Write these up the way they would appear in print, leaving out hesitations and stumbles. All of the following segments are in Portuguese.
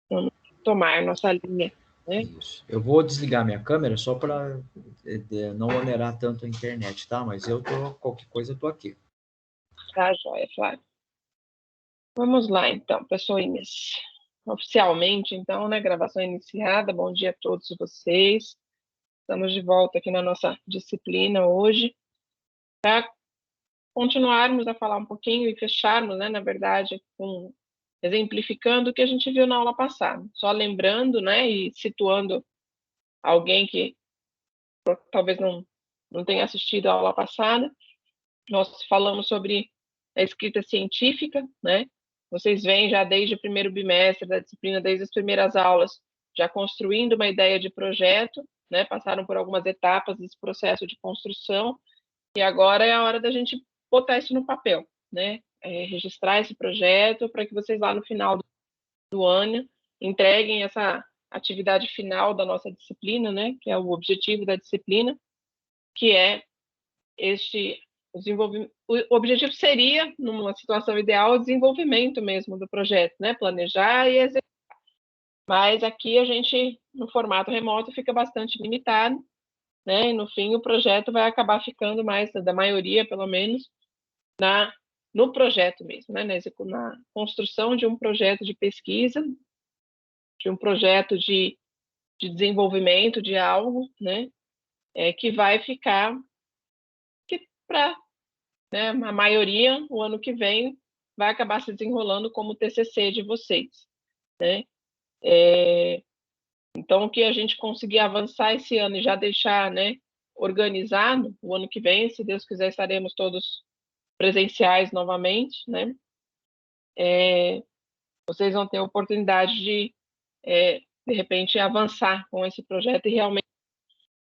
Vamos tomar nossa linha, né? Isso. Eu vou desligar minha câmera só para não onerar tanto a internet, tá? Mas qualquer coisa, eu tô aqui. Tá, joia, Flávio. Vamos lá, então, pessoinhas. Oficialmente, então, né? Gravação iniciada. Bom dia a todos vocês. Estamos de volta aqui na nossa disciplina hoje para continuarmos a falar um pouquinho e fecharmos, né? Na verdade, exemplificando o que a gente viu na aula passada. Só lembrando, né? E situando alguém que talvez não tenha assistido a aula passada. Nós falamos sobre a escrita científica, né? Vocês vêm já desde o primeiro bimestre da disciplina, desde as primeiras aulas, já construindo uma ideia de projeto, né? Passaram por algumas etapas desse processo de construção, e agora é a hora da gente botar isso no papel, né? Registrar esse projeto para que vocês lá no final do ano entreguem essa atividade final da nossa disciplina, né? Que é o objetivo da disciplina, que é este o objetivo seria, numa situação ideal, o desenvolvimento mesmo do projeto, né? Planejar e executar. Mas aqui a gente, no formato remoto, fica bastante limitado, né? E no fim o projeto vai acabar ficando mais, da maioria, pelo menos, no projeto mesmo, né? Na construção de um projeto de pesquisa, de um projeto de desenvolvimento de algo, né? Que vai ficar para, né, a maioria, o ano que vem, vai acabar se desenrolando como TCC de vocês, né? Então, o que a gente conseguir avançar esse ano e já deixar, né, organizado, o ano que vem, se Deus quiser, estaremos todos presenciais novamente, né? Vocês vão ter a oportunidade de repente, avançar com esse projeto e realmente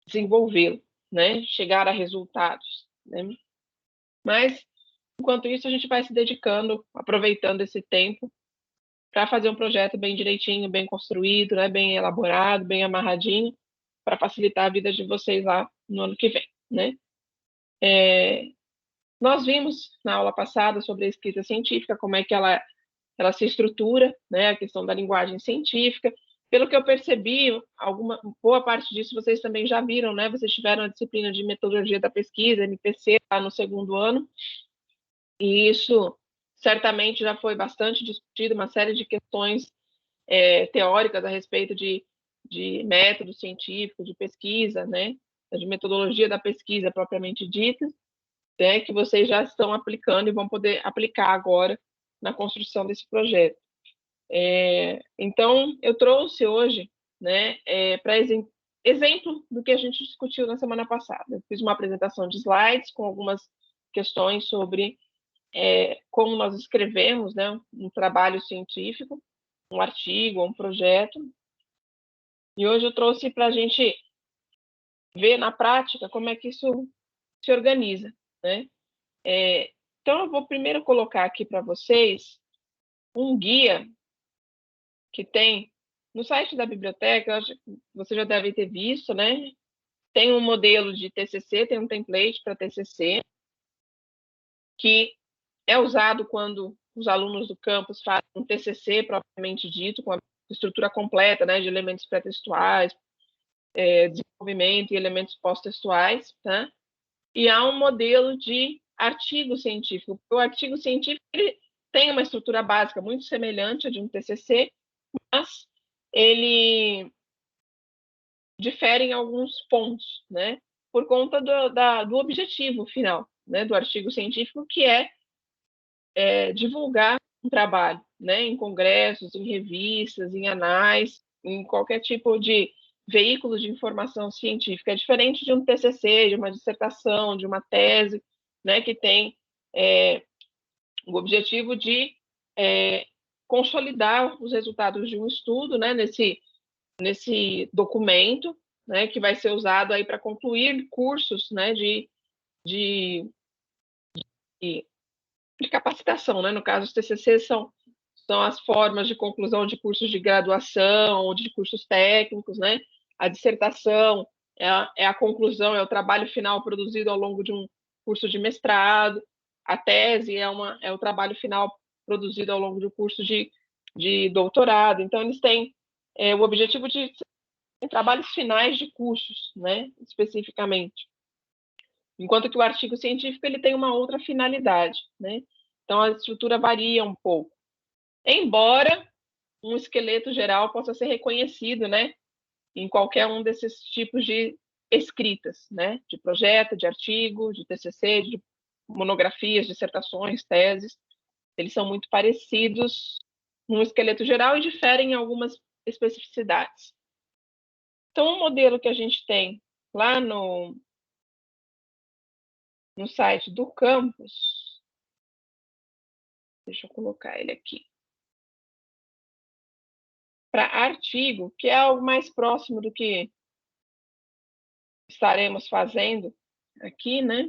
desenvolvê-lo, né? Chegar a resultados, né? Mas, enquanto isso, a gente vai se dedicando, aproveitando esse tempo para fazer um projeto bem direitinho, bem construído, né, bem elaborado, bem amarradinho, para facilitar a vida de vocês lá no ano que vem, né? Nós vimos na aula passada sobre a escrita científica, como é que ela se estrutura, né, a questão da linguagem científica. Pelo que eu percebi, boa parte disso vocês também já viram, né? Vocês tiveram a disciplina de metodologia da pesquisa, MPC, lá no segundo ano, e isso certamente já foi bastante discutido, uma série de questões teóricas a respeito de método científico, de pesquisa, né? De metodologia da pesquisa propriamente dita, né? Que vocês já estão aplicando e vão poder aplicar agora na construção desse projeto. Então, eu trouxe hoje, né, para exemplo do que a gente discutiu na semana passada. Eu fiz uma apresentação de slides com algumas questões sobre como nós escrevemos, né, um trabalho científico, um artigo, um projeto. E hoje eu trouxe para a gente ver na prática como é que isso se organiza, né? Então, eu vou primeiro colocar aqui para vocês um guia que tem no site da biblioteca, você já deve ter visto, né? Tem um modelo de TCC, tem um template para TCC, que é usado quando os alunos do campus fazem um TCC propriamente dito, com a estrutura completa, né, de elementos pré-textuais, desenvolvimento e elementos pós-textuais, tá? E há um modelo de artigo científico. O artigo científico ele tem uma estrutura básica muito semelhante à de um TCC, mas ele difere em alguns pontos, né? Por conta do objetivo final, né? Do artigo científico, que é divulgar um trabalho, né? Em congressos, em revistas, em anais, em qualquer tipo de veículo de informação científica. É diferente de um TCC, de uma dissertação, de uma tese, né? Que tem o objetivo de consolidar os resultados de um estudo, né? Nesse documento, né, que vai ser usado aí para concluir cursos, né, de capacitação, né? No caso, os TCCs são as formas de conclusão de cursos de graduação ou de cursos técnicos, né? A dissertação é a conclusão, é o trabalho final produzido ao longo de um curso de mestrado. A tese é o trabalho final produzido ao longo do curso de de doutorado. Então, eles têm o objetivo de trabalhos finais de cursos, né, especificamente. Enquanto que o artigo científico ele tem uma outra finalidade, né? Então, a estrutura varia um pouco. Embora um esqueleto geral possa ser reconhecido, né, em qualquer um desses tipos de escritas, né, de projeto, de artigo, de TCC, de monografias, dissertações, teses, eles são muito parecidos no esqueleto geral e diferem em algumas especificidades. Então, o modelo que a gente tem lá no site do campus, deixa eu colocar ele aqui, para artigo, que é algo mais próximo do que estaremos fazendo aqui, né?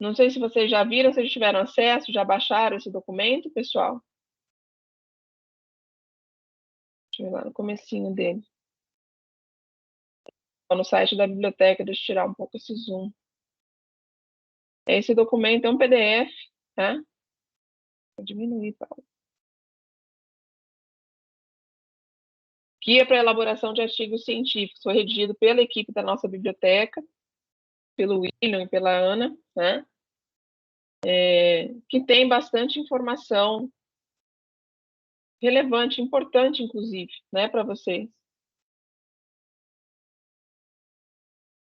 Não sei se vocês já viram, se já tiveram acesso, já baixaram esse documento, pessoal. Deixa eu ir lá no comecinho dele. No site da biblioteca, deixa eu tirar um pouco esse zoom. Esse documento é um PDF, tá? Vou diminuir, Paulo. Guia para elaboração de artigos científicos, foi redigido pela equipe da nossa biblioteca, pelo William e pela Ana, né? Que tem bastante informação relevante, importante, inclusive, né, para vocês.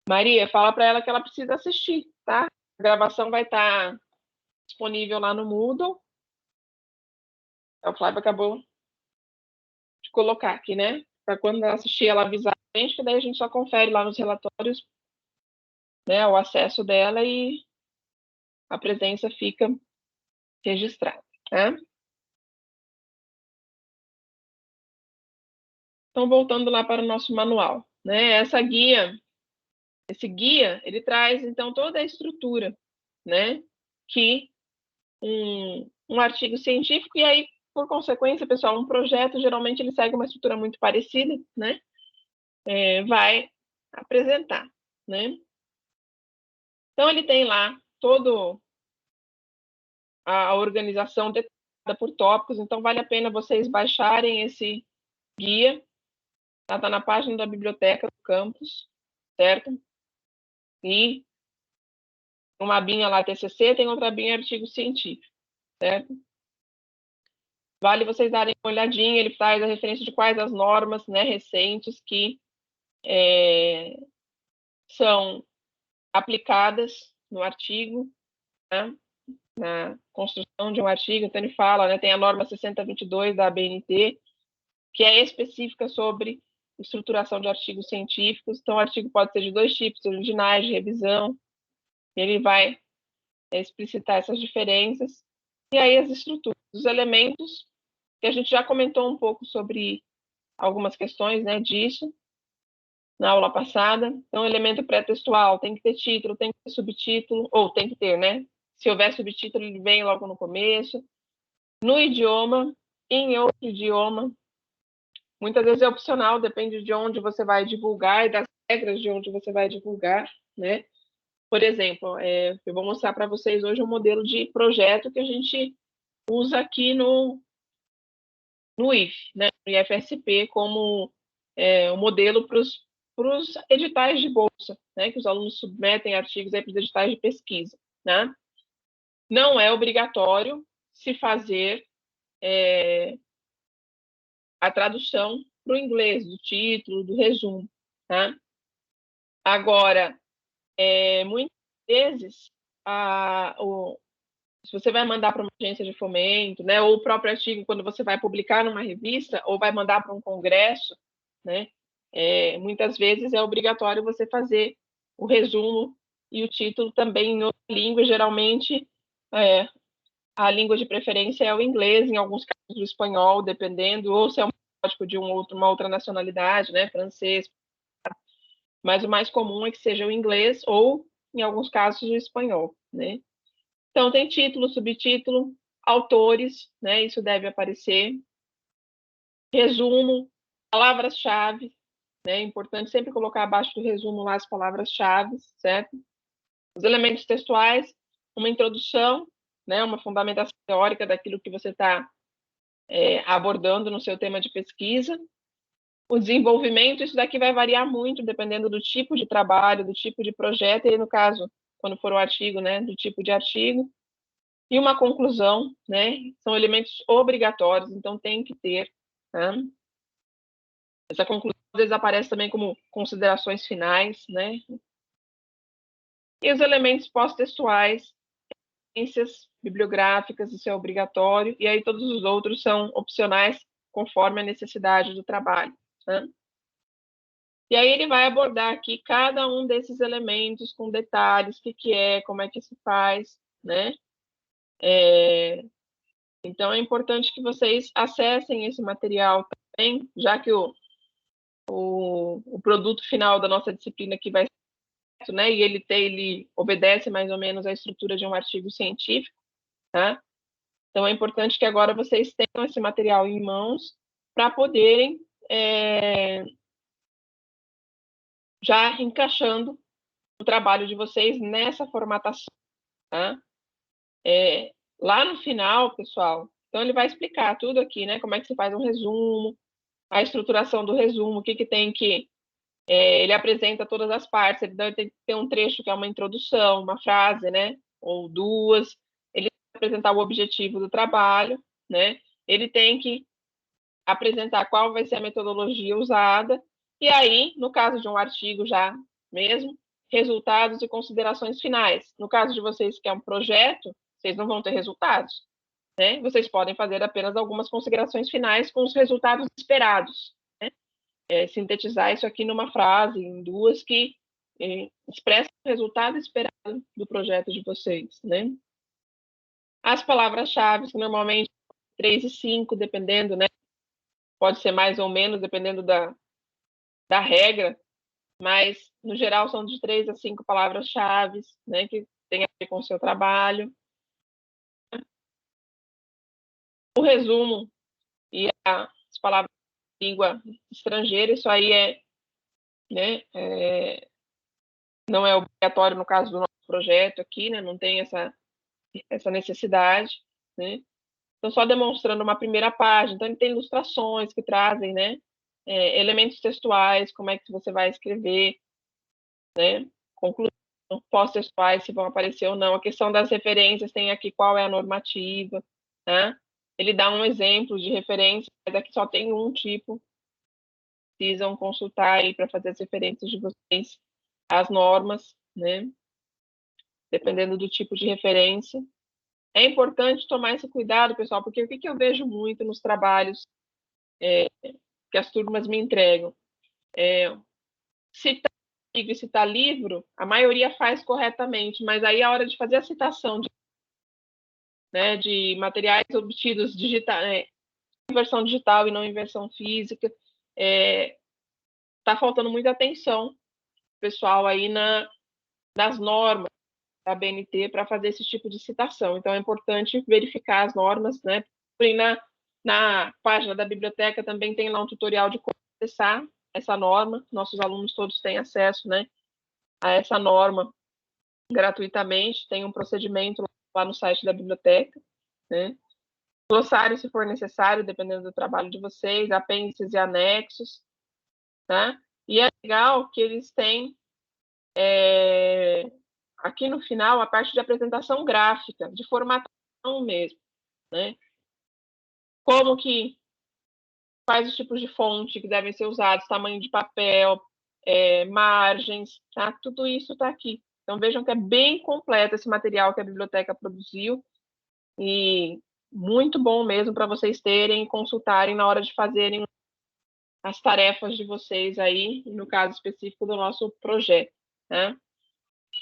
Maria, fala para ela que ela precisa assistir, tá? A gravação vai estar disponível lá no Moodle. O Flávio acabou de colocar aqui, né? Para quando ela assistir, ela avisar a gente, que daí a gente só confere lá nos relatórios, né, o acesso dela e a presença fica registrada, tá? Então, voltando lá para o nosso manual, né? Esse guia, ele traz, então, toda a estrutura, né? Que um artigo científico, e aí, por consequência, pessoal, um projeto, geralmente, ele segue uma estrutura muito parecida, né? Vai apresentar, né? Então, ele tem lá toda a organização detalhada por tópicos, então vale a pena vocês baixarem esse guia, tá na página da biblioteca do campus, certo? E uma abinha lá TCC, tem outra abinha artigo científico, certo? Vale vocês darem uma olhadinha, ele faz a referência de quais as normas, né, recentes que são aplicadas no artigo, né, na construção de um artigo. Então ele fala, né, tem a norma 6022 da ABNT, que é específica sobre estruturação de artigos científicos. Então o artigo pode ser de dois tipos, originais, de revisão. Ele vai explicitar essas diferenças. E aí as estruturas, os elementos, que a gente já comentou um pouco sobre algumas questões, né, disso na aula passada. Então, elemento pré-textual tem que ter título, tem que ter subtítulo, ou tem que ter, né? Se houver subtítulo, ele vem logo no começo. No idioma, em outro idioma, muitas vezes é opcional, depende de onde você vai divulgar e das regras de onde você vai divulgar, né? Por exemplo, eu vou mostrar para vocês hoje um modelo de projeto que a gente usa aqui no IF, né? No IFSP, como um modelo para os editais de bolsa, né? Que os alunos submetem artigos para os editais de pesquisa, né? Não é obrigatório se fazer a tradução para o inglês, do título, do resumo, tá? Agora, muitas vezes, se você vai mandar para uma agência de fomento, né, ou o próprio artigo, quando você vai publicar numa revista, ou vai mandar para um congresso, né, muitas vezes é obrigatório você fazer o resumo e o título também em outra língua. Geralmente, a língua de preferência é o inglês, em alguns casos o espanhol, dependendo, ou se é um código de uma outra nacionalidade, né, francês. Mas o mais comum é que seja o inglês ou, em alguns casos, o espanhol, né? Então, tem título, subtítulo, autores, né? Isso deve aparecer. Resumo, palavras-chave, né? É importante sempre colocar abaixo do resumo lá as palavras-chave, certo? Os elementos textuais, uma introdução, né, uma fundamentação teórica daquilo que você está abordando no seu tema de pesquisa. O desenvolvimento, isso daqui vai variar muito, dependendo do tipo de trabalho, do tipo de projeto, e no caso, quando for o artigo, né, do tipo de artigo. E uma conclusão, né, são elementos obrigatórios, então tem que ter, né? Essa conclusão, às vezes, aparece também como considerações finais, né? E os elementos pós-textuais, referências bibliográficas, isso é obrigatório, e aí todos os outros são opcionais, conforme a necessidade do trabalho, né? E aí ele vai abordar aqui cada um desses elementos com detalhes, o que é, como é que se faz, né? Então é importante que vocês acessem esse material também, já que o produto final da nossa disciplina aqui vai ser, né? E ele obedece mais ou menos à estrutura de um artigo científico, tá? Então é importante que agora vocês tenham esse material em mãos para poderem já encaixando o trabalho de vocês nessa formatação, tá? Lá no final, pessoal, então ele vai explicar tudo aqui, né? Como é que se faz um resumo, a estruturação do resumo, o que tem que... ele apresenta todas as partes, ele tem que ter um trecho que é uma introdução, uma frase, né? Ou duas. Ele vai apresentar o objetivo do trabalho, né? Ele tem que apresentar qual vai ser a metodologia usada, e aí, no caso de um artigo já mesmo, resultados e considerações finais. No caso de vocês que é um projeto, vocês não vão ter resultados, né? Vocês podem fazer apenas algumas considerações finais com os resultados esperados, né? Sintetizar isso aqui numa frase, em duas, que expressam o resultado esperado do projeto de vocês, né? As palavras-chave, que normalmente 3 e 5, dependendo, né? Pode ser mais ou menos, dependendo da regra, mas, no geral, são de 3 a 5 palavras-chave, né, que tem a ver com o seu trabalho. O resumo e as palavras de língua estrangeira, isso aí né, não é obrigatório no caso do nosso projeto aqui, né, não tem essa necessidade, né. Então, só demonstrando uma primeira página. Então, ele tem ilustrações que trazem, né, elementos textuais, como é que você vai escrever, né, conclusão, pós-textuais, se vão aparecer ou não. A questão das referências, tem aqui qual é a normativa, né? Ele dá um exemplo de referência, mas aqui só tem um tipo. Precisam consultar aí para fazer as referências de vocês, as normas, né? Dependendo do tipo de referência. É importante tomar esse cuidado, pessoal, porque o que eu vejo muito nos trabalhos que as turmas me entregam? Citar artigo e citar livro, a maioria faz corretamente, mas aí a hora de fazer a citação de materiais obtidos em versão digital e não em versão física, está faltando muita atenção, pessoal, aí nas normas da BNT para fazer esse tipo de citação. Então, é importante verificar as normas, né? Na página da biblioteca também tem lá um tutorial de como acessar essa norma. Nossos alunos todos têm acesso, né, a essa norma gratuitamente. Tem um procedimento lá no site da biblioteca, né? Glossário, se for necessário, dependendo do trabalho de vocês, apêndices e anexos, tá? E é legal que eles têm aqui no final a parte de apresentação gráfica, de formatação mesmo, né? Como que quais os tipos de fonte que devem ser usados, tamanho de papel, margens, tá? Tudo isso está aqui. Então vejam que é bem completo esse material que a biblioteca produziu e muito bom mesmo para vocês terem e consultarem na hora de fazerem as tarefas de vocês aí, no caso específico do nosso projeto, né?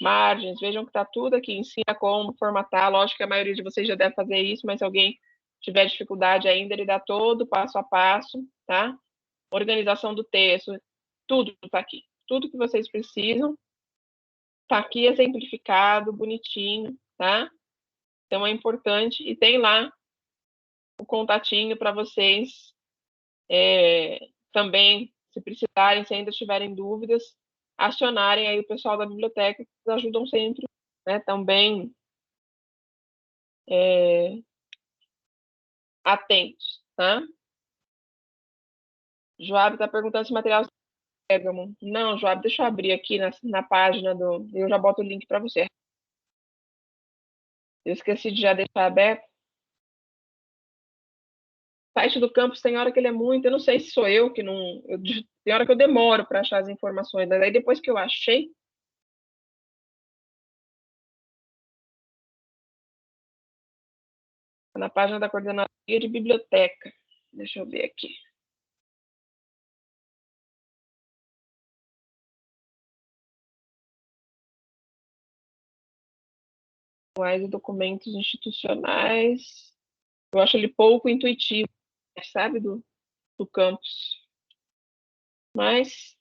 Margens, vejam que está tudo aqui, ensina como formatar. Lógico que a maioria de vocês já deve fazer isso, mas se alguém tiver dificuldade ainda, ele dá todo passo a passo, tá? Organização do texto, tudo está aqui. Tudo que vocês precisam está aqui exemplificado, bonitinho, tá? Então é importante. E tem lá o contatinho para vocês também, se precisarem, se ainda tiverem dúvidas, acionarem aí o pessoal da biblioteca, que ajudam sempre, né? Também atentos, tá? Joab está perguntando se material Pérgamo. Não, Joab, deixa eu abrir aqui na página do... Eu já boto o link para você. Eu esqueci de já deixar aberto. O site do campus tem hora que ele é muito... Eu não sei se sou eu que não... tem hora que eu demoro para achar as informações. Mas aí depois que eu achei... Na página da coordenadoria de biblioteca. Deixa eu ver aqui. Mais documentos institucionais. Eu acho ele pouco intuitivo, sabe, do campus. Mas...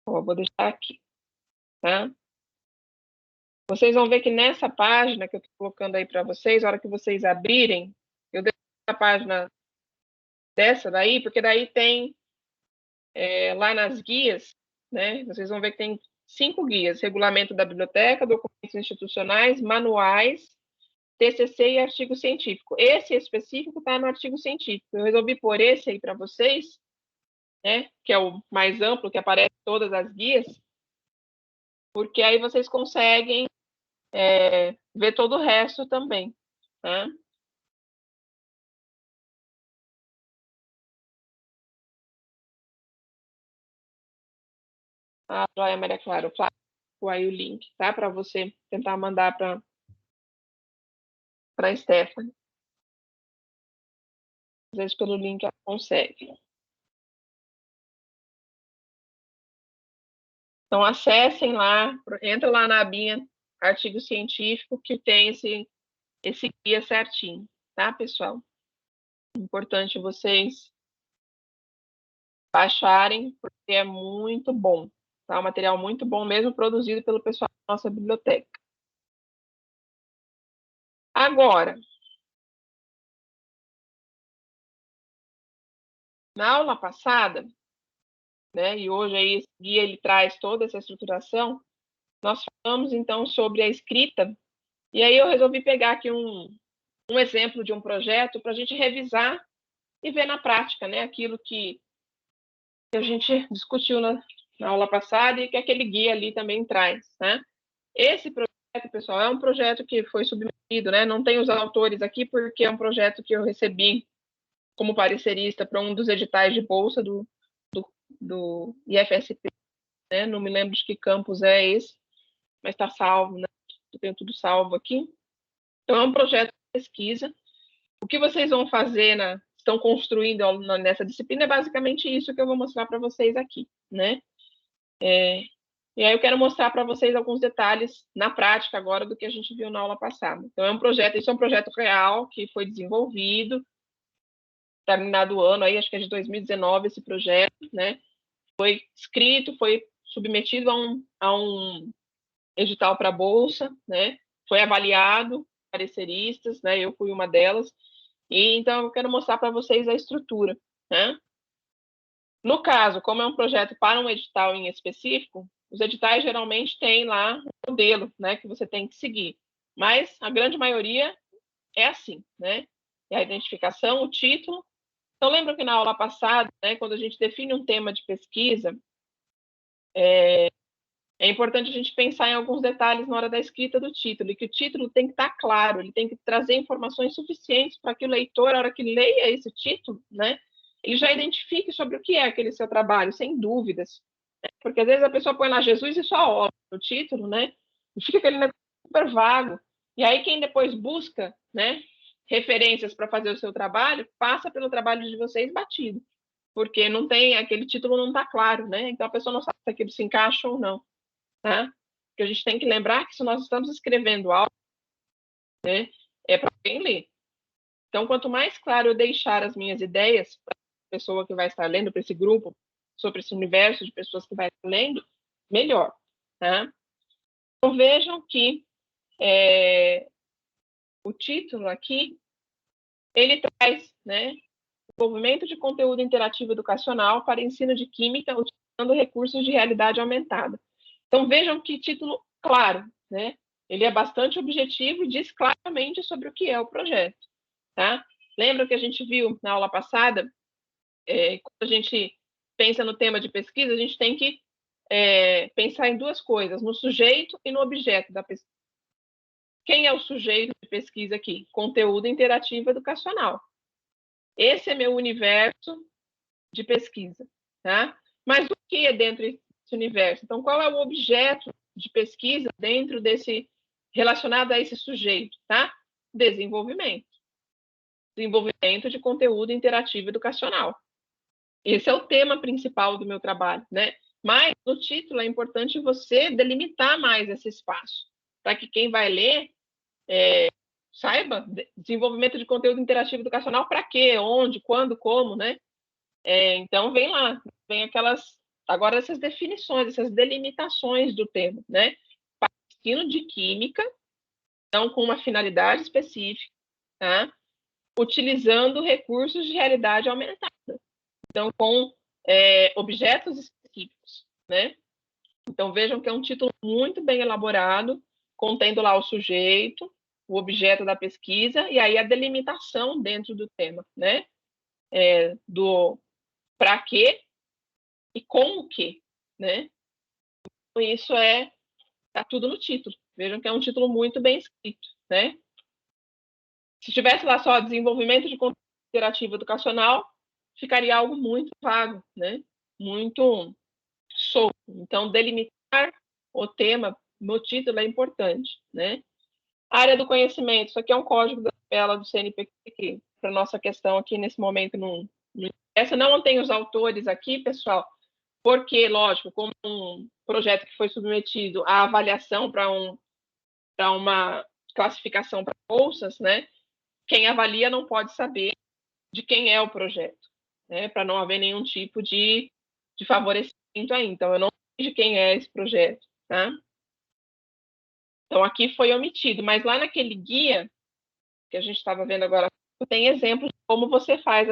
ó, vou deixar aqui, tá? Vocês vão ver que nessa página que eu estou colocando aí para vocês, a hora que vocês abrirem, eu deixo a página dessa daí, porque daí tem lá nas guias, né? Vocês vão ver que tem 5 guias: regulamento da biblioteca, documentos institucionais, manuais, TCC e artigo científico. Esse específico está no artigo científico. Eu resolvi pôr esse aí para vocês, né? Que é o mais amplo, que aparece em todas as guias, porque aí vocês conseguem ver todo o resto também, tá? Ah, joia, Maria Clara. O aí o link, tá? Para você tentar mandar para a Stephanie. Às vezes pelo link ela consegue. Então, acessem lá, entra lá na abinha artigo científico, que tem esse guia certinho, tá, pessoal? Importante vocês baixarem, porque é muito bom, tá? Um material muito bom, mesmo produzido pelo pessoal da nossa biblioteca. Agora, na aula passada, né, e hoje aí esse guia ele traz toda essa estruturação, nós falamos então sobre a escrita, e aí eu resolvi pegar aqui um exemplo de um projeto para a gente revisar e ver na prática, né, aquilo que a gente discutiu na aula passada e que aquele guia ali também traz, né? Esse projeto, pessoal, é um projeto que foi submetido, né? Não tem os autores aqui porque é um projeto que eu recebi como parecerista para um dos editais de bolsa do IFSP, né? Não me lembro de que campus é esse, mas está salvo, né? Eu tenho tudo salvo aqui. Então, é um projeto de pesquisa. O que vocês vão fazer, estão construindo nessa disciplina é basicamente isso que eu vou mostrar para vocês aqui, né? E aí eu quero mostrar para vocês alguns detalhes na prática agora do que a gente viu na aula passada. Então, isso é um projeto real que foi desenvolvido, terminado o ano, aí, acho que é de 2019 esse projeto, né? Foi escrito, foi submetido a um edital para bolsa, né? Foi avaliado, pareceristas, né? Eu fui uma delas. E então eu quero mostrar para vocês a estrutura, né? No caso, como é um projeto para um edital em específico, os editais geralmente têm lá um modelo, né, que você tem que seguir. Mas a grande maioria é assim, né? É a identificação, o título. Então, lembra que na aula passada, né, quando a gente define um tema de pesquisa, é importante a gente pensar em alguns detalhes na hora da escrita do título, e que o título tem que estar claro, ele tem que trazer informações suficientes para que o leitor, na hora que leia esse título, né, ele já identifique sobre o que é aquele seu trabalho, sem dúvidas. Né? Porque às vezes a pessoa põe lá Jesus e sua obra no título, né, e fica aquele negócio super vago. E aí quem depois busca, né, referências para fazer o seu trabalho, passa pelo trabalho de vocês batido. Porque não tem, aquele título não está claro, né? Então a pessoa não sabe se aquilo se encaixa ou não. Tá? Porque a gente tem que lembrar que se nós estamos escrevendo algo, né, é para quem ler. Então, quanto mais claro eu deixar as minhas ideias para a pessoa que vai estar lendo, para esse grupo, sobre esse universo de pessoas que vai estar lendo, melhor. Tá? Então, vejam que o título aqui, ele traz, né, desenvolvimento de conteúdo interativo educacional para ensino de química utilizando recursos de realidade aumentada. Então, vejam que título claro, né? Ele é bastante objetivo e diz claramente sobre o que é o projeto, tá? Lembra que a gente viu na aula passada, quando a gente pensa no tema de pesquisa, a gente tem que pensar em duas coisas, no sujeito e no objeto da pesquisa. Quem é o sujeito de pesquisa aqui? Conteúdo interativo educacional. Esse é meu universo de pesquisa, tá? Mas o que é dentro desse universo? Então, qual é o objeto de pesquisa dentro desse, relacionado a esse sujeito, tá? Desenvolvimento. Desenvolvimento de conteúdo interativo educacional. Esse é o tema principal do meu trabalho, né? Mas no título é importante você delimitar mais esse espaço, para que quem vai ler saiba desenvolvimento de conteúdo interativo educacional para quê, onde, quando, como, né? Então vem lá, vem agora essas definições, essas delimitações do tema, né? Ensino de química, então com uma finalidade específica, tá? Utilizando recursos de realidade aumentada, então com objetos específicos, né? Então vejam que é um título muito bem elaborado, contendo lá o sujeito, o objeto da pesquisa e aí a delimitação dentro do tema, né? Do para quê e com o quê, né? Então, isso está tudo no título. Vejam que é um título muito bem escrito, né? Se tivesse lá só desenvolvimento de conteúdo interativo educacional, ficaria algo muito vago, né? Muito solto. Então, delimitar o tema no título é importante, né? Área do conhecimento, isso aqui é um código da tabela do CNPq, para nossa questão aqui nesse momento não interessa. Não tem os autores aqui, pessoal, porque, lógico, como um projeto que foi submetido à avaliação para uma classificação para bolsas, né? Quem avalia não pode saber de quem é o projeto, né? Para não haver nenhum tipo de favorecimento aí. Então, eu não sei de quem é esse projeto, tá? Então, aqui foi omitido, mas lá naquele guia que a gente estava vendo agora, tem exemplos de como você faz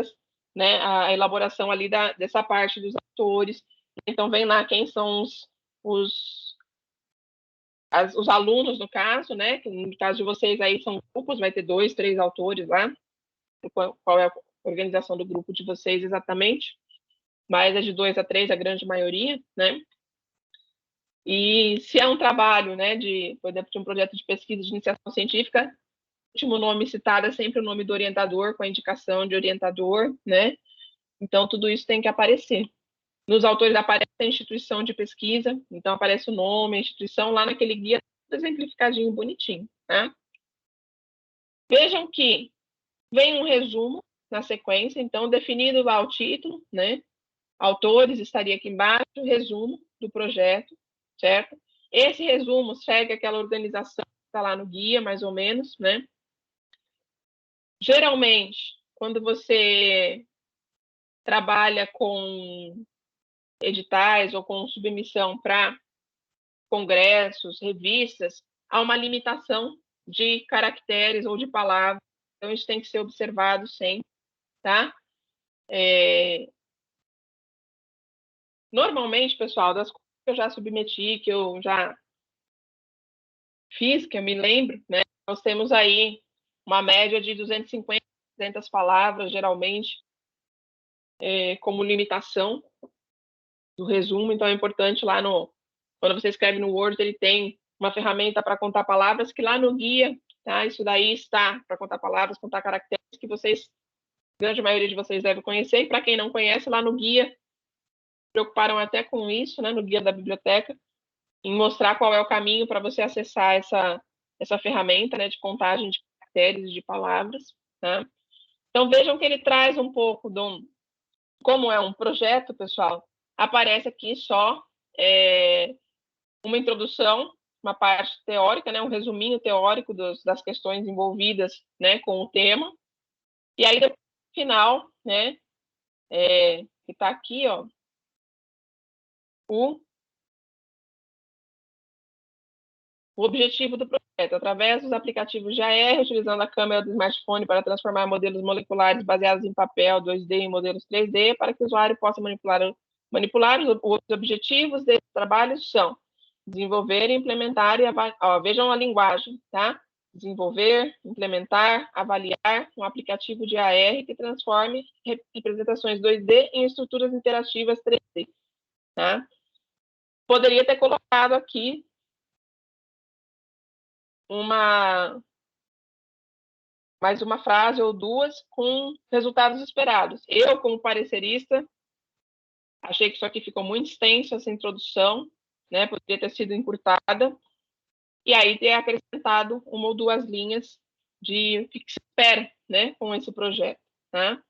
a elaboração ali dessa parte dos autores. Então, vem lá quem são os alunos, no caso, né? Que no caso de vocês aí são grupos, vai ter 2, 3 autores lá. Qual é a organização do grupo de vocês exatamente? Mas é de 2 a 3, a grande maioria, né? E se é um trabalho, né, por exemplo, de um projeto de pesquisa de iniciação científica, o último nome citado é sempre o nome do orientador, com a indicação de orientador, né? Então, tudo isso tem que aparecer. Nos autores aparece a instituição de pesquisa, então aparece o nome, a instituição, lá naquele guia, exemplificadinho, bonitinho, tá? Vejam que vem um resumo na sequência, então, definido lá o título, né? Autores estaria aqui embaixo, resumo do projeto, certo? Esse resumo segue aquela organização que está lá no guia, mais ou menos, né? Geralmente, quando você trabalha com editais ou com submissão para congressos, revistas, há uma limitação de caracteres ou de palavras, então isso tem que ser observado sempre, tá? Normalmente, pessoal, das coisas que eu já submeti, que eu já fiz, que eu me lembro, né? Nós temos aí uma média de 250, 300 palavras, geralmente, como limitação do resumo. Então, é importante lá quando você escreve no Word, ele tem uma ferramenta para contar palavras, que lá no guia, tá? Isso daí está para contar palavras, contar caracteres, que vocês, a grande maioria de vocês deve conhecer. E para quem não conhece, lá no guia, preocuparam até com isso, né? No guia da biblioteca, em mostrar qual é o caminho para você acessar essa ferramenta, né, de contagem de caracteres e de palavras, tá? Então, vejam que ele traz um pouco como é um projeto, pessoal, aparece aqui só uma introdução, uma parte teórica, né, um resuminho teórico das questões envolvidas, né, com o tema, e aí, no final, né, que está aqui, ó, o objetivo do projeto, através dos aplicativos de AR, utilizando a câmera do smartphone para transformar modelos moleculares baseados em papel 2D em modelos 3D, para que o usuário possa manipular os objetivos desses trabalhos são Desenvolver, implementar e avaliar. Vejam a linguagem, tá? Desenvolver, implementar, avaliar um aplicativo de AR que transforme representações 2D em estruturas interativas 3D, tá? Poderia ter colocado aqui mais uma frase ou duas com resultados esperados. Eu, como parecerista, achei que isso aqui ficou muito extenso, essa introdução, né? Poderia ter sido encurtada. E aí ter acrescentado uma ou duas linhas de o que se espera, né, com esse projeto, tá?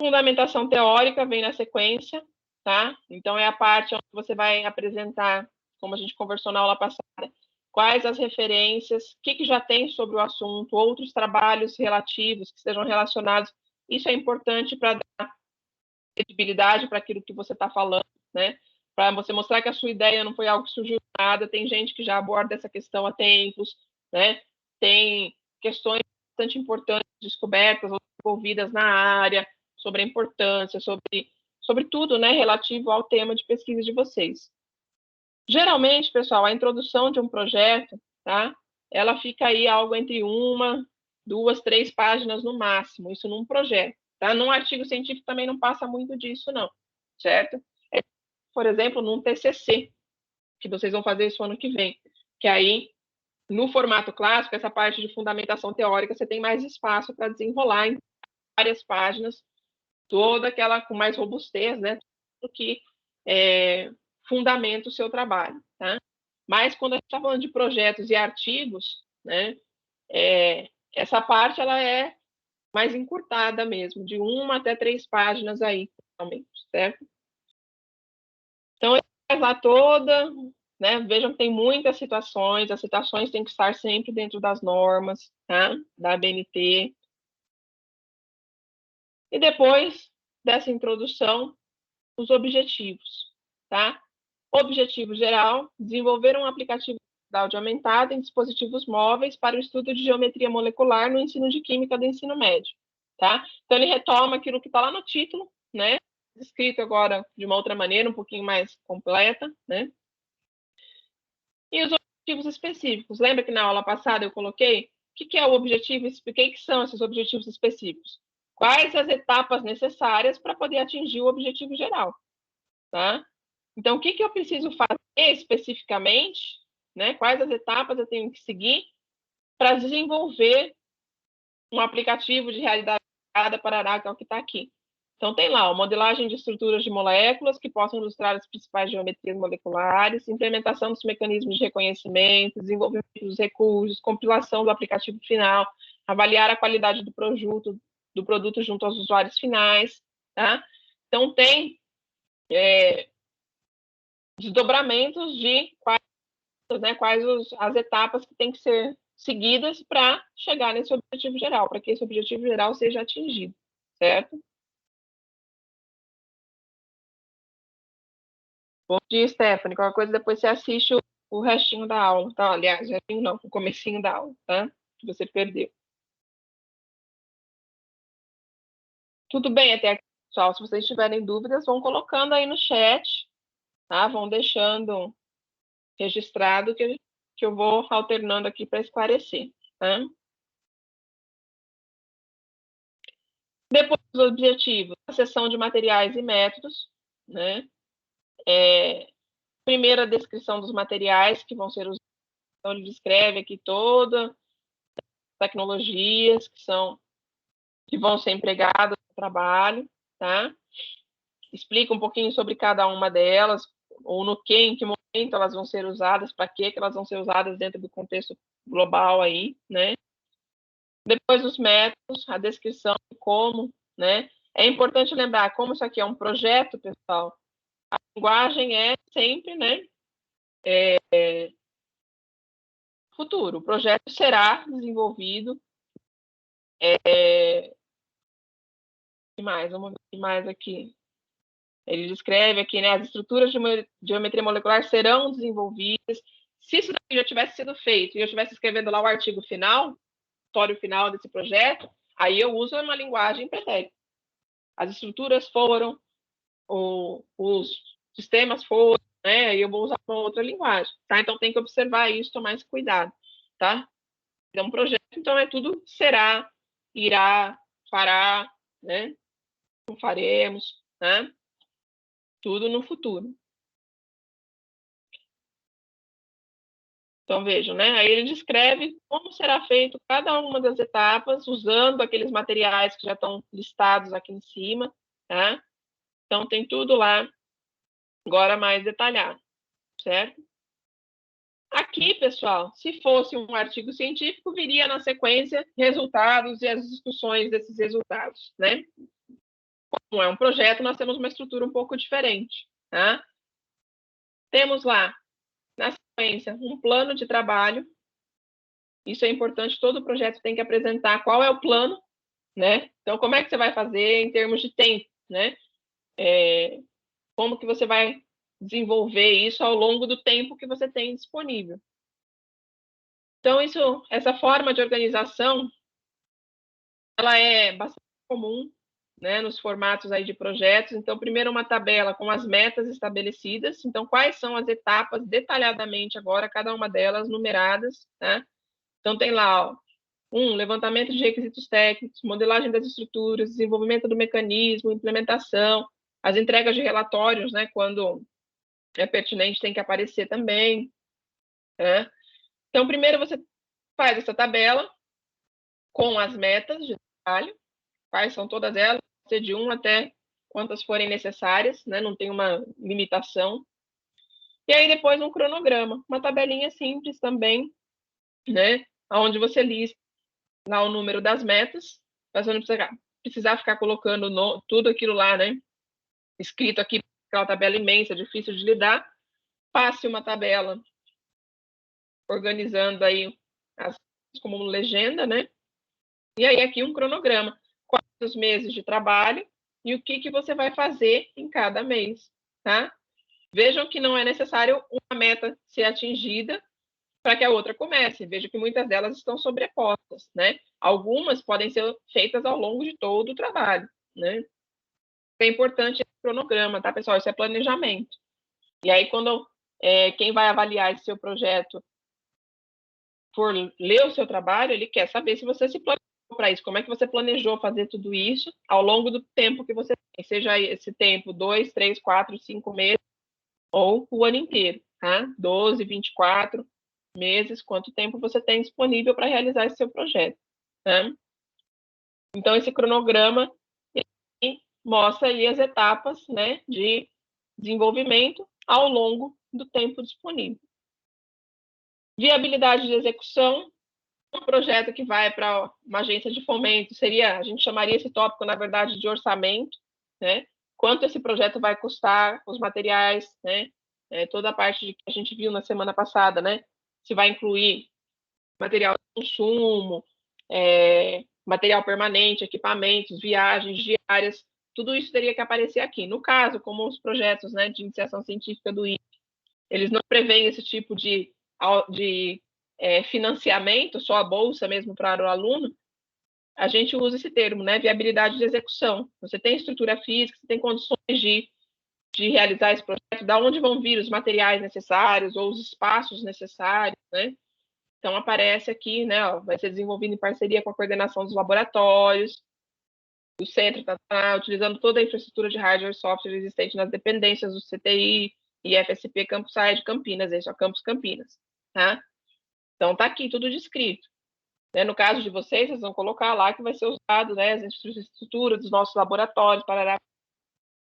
Fundamentação teórica vem na sequência, tá? Então é a parte onde você vai apresentar, como a gente conversou na aula passada, quais as referências, o que já tem sobre o assunto, outros trabalhos relativos que sejam relacionados. Isso é importante para dar credibilidade para aquilo que você está falando, né? Para você mostrar que a sua ideia não foi algo que surgiu do nada. Tem gente que já aborda essa questão há tempos, né? Tem questões bastante importantes descobertas ou desenvolvidas na área, sobre a importância, sobre tudo, né, relativo ao tema de pesquisa de vocês. Geralmente, pessoal, a introdução de um projeto, tá? Ela fica aí algo entre 1, 2, 3 páginas no máximo, isso num projeto, tá? Num artigo científico também não passa muito disso, não, certo? Por exemplo, num TCC, que vocês vão fazer isso ano que vem, que aí, no formato clássico, essa parte de fundamentação teórica, você tem mais espaço para desenrolar em várias páginas, toda aquela com mais robustez, né? Do que fundamenta o seu trabalho, tá? Mas quando a gente está falando de projetos e artigos, né? Essa parte ela é mais encurtada mesmo, de 1 até 3 páginas aí, realmente, certo? Então, faz lá toda, né? Vejam que tem muitas citações, as citações têm que estar sempre dentro das normas, tá? Da ABNT. E depois dessa introdução, os objetivos, tá? Objetivo geral, desenvolver um aplicativo de áudio aumentado em dispositivos móveis para o estudo de geometria molecular no ensino de química do ensino médio, tá? Então, ele retoma aquilo que está lá no título, né? Escrito agora de uma outra maneira, um pouquinho mais completa, né? E os objetivos específicos. Lembra que na aula passada eu coloquei o que é o objetivo? Expliquei o que são esses objetivos específicos. Quais as etapas necessárias para poder atingir o objetivo geral, tá? Então, o que eu preciso fazer especificamente, né? Quais as etapas eu tenho que seguir para desenvolver um aplicativo de realidade parará, que é o que está aqui. Então, tem lá, modelagem de estruturas de moléculas que possam ilustrar as principais geometrias moleculares, implementação dos mecanismos de reconhecimento, desenvolvimento dos recursos, compilação do aplicativo final, avaliar a qualidade do produto junto aos usuários finais, tá? Então, tem desdobramentos de quais as etapas que têm que ser seguidas para chegar nesse objetivo geral, para que esse objetivo geral seja atingido, certo? Bom dia, Stephanie. Qualquer coisa, depois você assiste o restinho da aula, tá? Aliás, restinho não, o comecinho da aula, tá? Que você perdeu. Tudo bem até aqui, pessoal? Se vocês tiverem dúvidas, vão colocando aí no chat, tá? Vão deixando registrado que eu vou alternando aqui para esclarecer, tá? Depois dos objetivos, a seção de materiais e métodos, né? Primeira descrição dos materiais que vão ser usados. Então, ele descreve aqui todas as tecnologias que vão ser empregadas no trabalho, tá? Explica um pouquinho sobre cada uma delas, ou em que momento elas vão ser usadas, para que elas vão ser usadas dentro do contexto global aí, né? Depois os métodos, a descrição de como, né? É importante lembrar, como isso aqui é um projeto, pessoal, a linguagem é sempre, né? Futuro. O projeto será desenvolvido. Que mais? Vamos ver mais aqui. Ele descreve aqui, né? As estruturas de geometria molecular serão desenvolvidas. Se isso já tivesse sido feito e eu estivesse escrevendo lá o artigo final, história final desse projeto, aí eu uso uma linguagem pretérita. As estruturas foram, os sistemas foram, né? E eu vou usar uma outra linguagem, tá? Então tem que observar isso, tomar esse cuidado, tá? É um projeto, então é tudo será, irá, fará, né? Não faremos, né? Tudo no futuro. Então, vejam, né? Aí ele descreve como será feito cada uma das etapas, usando aqueles materiais que já estão listados aqui em cima, tá? Então, tem tudo lá, agora mais detalhado, certo? Aqui, pessoal, se fosse um artigo científico, viria na sequência resultados e as discussões desses resultados, né? Como é um projeto, nós temos uma estrutura um pouco diferente, tá? Temos lá, na sequência, um plano de trabalho. Isso é importante, todo projeto tem que apresentar qual é o plano, né? Então, como é que você vai fazer em termos de tempo, né? Como que você vai desenvolver isso ao longo do tempo que você tem disponível. Então, essa forma de organização, ela é bastante comum, né, nos formatos aí de projetos. Então, primeiro uma tabela com as metas estabelecidas. Então, quais são as etapas detalhadamente agora, cada uma delas numeradas, né? Então, tem lá, ó, levantamento de requisitos técnicos, modelagem das estruturas, desenvolvimento do mecanismo, implementação, as entregas de relatórios, né, quando é pertinente, tem que aparecer também, né? Então, primeiro você faz essa tabela com as metas de trabalho, quais são todas elas, de 1 até quantas forem necessárias, né? Não tem uma limitação. E aí depois um cronograma, uma tabelinha simples também, né? Onde você lista lá o número das metas, mas você não precisar ficar colocando tudo aquilo lá, né? Escrito aqui, aquela tabela imensa, difícil de lidar. Passe uma tabela organizando aí como legenda, né? E aí aqui um cronograma, quantos meses de trabalho e o que você vai fazer em cada mês, tá? Vejam que não é necessário uma meta ser atingida para que a outra comece. Veja que muitas delas estão sobrepostas, né? Algumas podem ser feitas ao longo de todo o trabalho, né? É importante esse cronograma, tá, pessoal? Isso é planejamento. E aí, quando quem vai avaliar esse seu projeto for ler o seu trabalho, ele quer saber se você se planejou para isso, como é que você planejou fazer tudo isso ao longo do tempo que você tem, seja esse tempo 2, 3, 4, 5 meses ou o ano inteiro, tá? 12, 24 meses, quanto tempo você tem disponível para realizar esse seu projeto, tá? Então, esse cronograma mostra ali as etapas, né, de desenvolvimento ao longo do tempo disponível. Viabilidade de execução, um projeto que vai para uma agência de fomento, a gente chamaria esse tópico, na verdade, de orçamento, né? Quanto esse projeto vai custar, os materiais, né? Toda a parte que a gente viu na semana passada, né? Se vai incluir material de consumo, material permanente, equipamentos, viagens diárias, tudo isso teria que aparecer aqui. No caso, como os projetos, né, de iniciação científica do INPE, eles não prevêem esse tipo de financiamento, só a bolsa mesmo para o aluno, a gente usa esse termo, né, viabilidade de execução. Você tem estrutura física, você tem condições de realizar esse projeto, da onde vão vir os materiais necessários ou os espaços necessários, né? Então, aparece aqui, né, ó, vai ser desenvolvido em parceria com a coordenação dos laboratórios, do centro, utilizando toda a infraestrutura de hardware e software existente nas dependências do CTI e FSP Campus Side Campinas, esse é o Campus Campinas, tá? Então, tá aqui tudo descrito. Né? No caso de vocês vão colocar lá que vai ser usado, né, as infraestruturas dos nossos laboratórios, parará,